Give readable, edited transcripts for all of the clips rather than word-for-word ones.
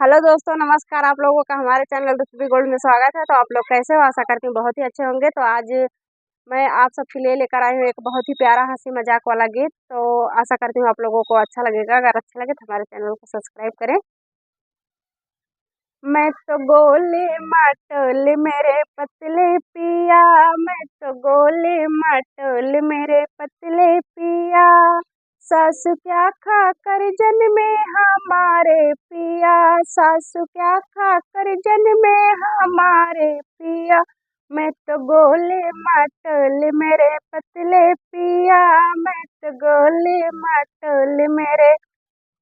Hello दोस्तों, नमस्कार। आप लोगों का हमारे चैनल रेसिपी गोल्ड में स्वागत है। तो आप लोग कैसे हो? आशा करती हूँ बहुत ही अच्छे होंगे। तो आज मैं आप सबके लिए लेकर आई हूँ एक बहुत ही प्यारा हंसी मजाक वाला गीत। तो आशा करती हूँ आप लोगों को अच्छा लगेगा। अगर अच्छा लगे तो हमारे चैनल को सब्सक्राइब करें। मैं तो गोली मटोली मेरे पतले पिया, मैं तो गोली मटोली मेरे पतले पिया। सासु क्या खा कर जन्मे हमारे पिया, सासु क्या खा कर जन्मे हमारे पिया। मैं तो गोली मटोली मेरे पतले पिया, मैं तो गोली मटोली मेरे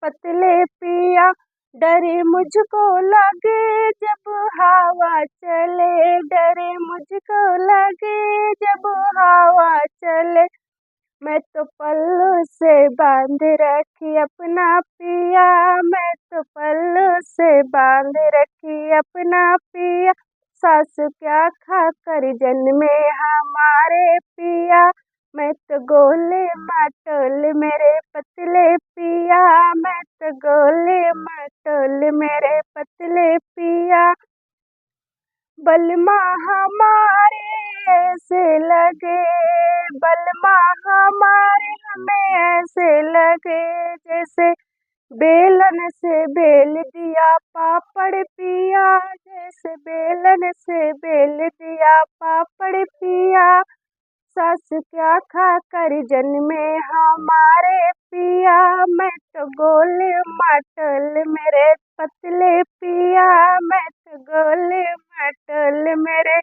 पतले पिया। डरे मुझको लगे जब हवा चले, डरे मुझको लगे जब हवा चले। मैं तो पल्लू से बांध रखी अपना पिया, मैं तो पल्लू से बांध रखी अपना पिया। सासु क्या खा कर जन्मे हमारे पिया। मैं तो गोले मटोले मेरे पतले पिया, मैं तो गोले मटोले मेरे पतले पिया। बलमा हमारे ऐसे लगे, बलमा हमारे हमें ऐसे लगे जैसे बेलन से बेल दिया पापड़ पिया, जैसे बेलन से बेल दिया पापड़ पिया। सासु क्या खा कर जन्मे हमारे पिया। मैं तो गोले मटोले मेरे पतले पिया, मैं तो गोले मटोले मेरे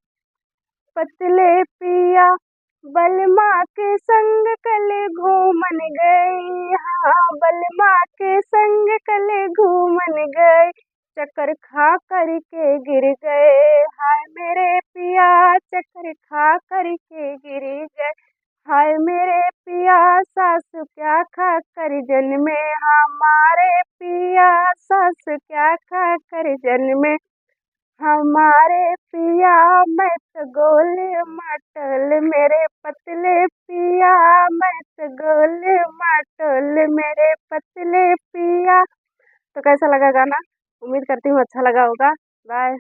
पतले पिया। बलमा के संग कले घूमन गई, हाँ बलमा के संग कले घूमन गए। चक्कर खा कर के गिर गए, हाय मेरे पिया चक्कर खा कर के गिर गए। हाय मेरे पिया सासु क्या खा कर जन्मे हमारे पिया, सासु क्या खा कर जन्मे हमारे पिया। मैं तो गोले मटोले मेरे पतले पिया, मैं तो गोले मटोले मेरे पतले पिया। तो कैसा लगा गाना? उम्मीद करती हूँ अच्छा लगा होगा। बाय।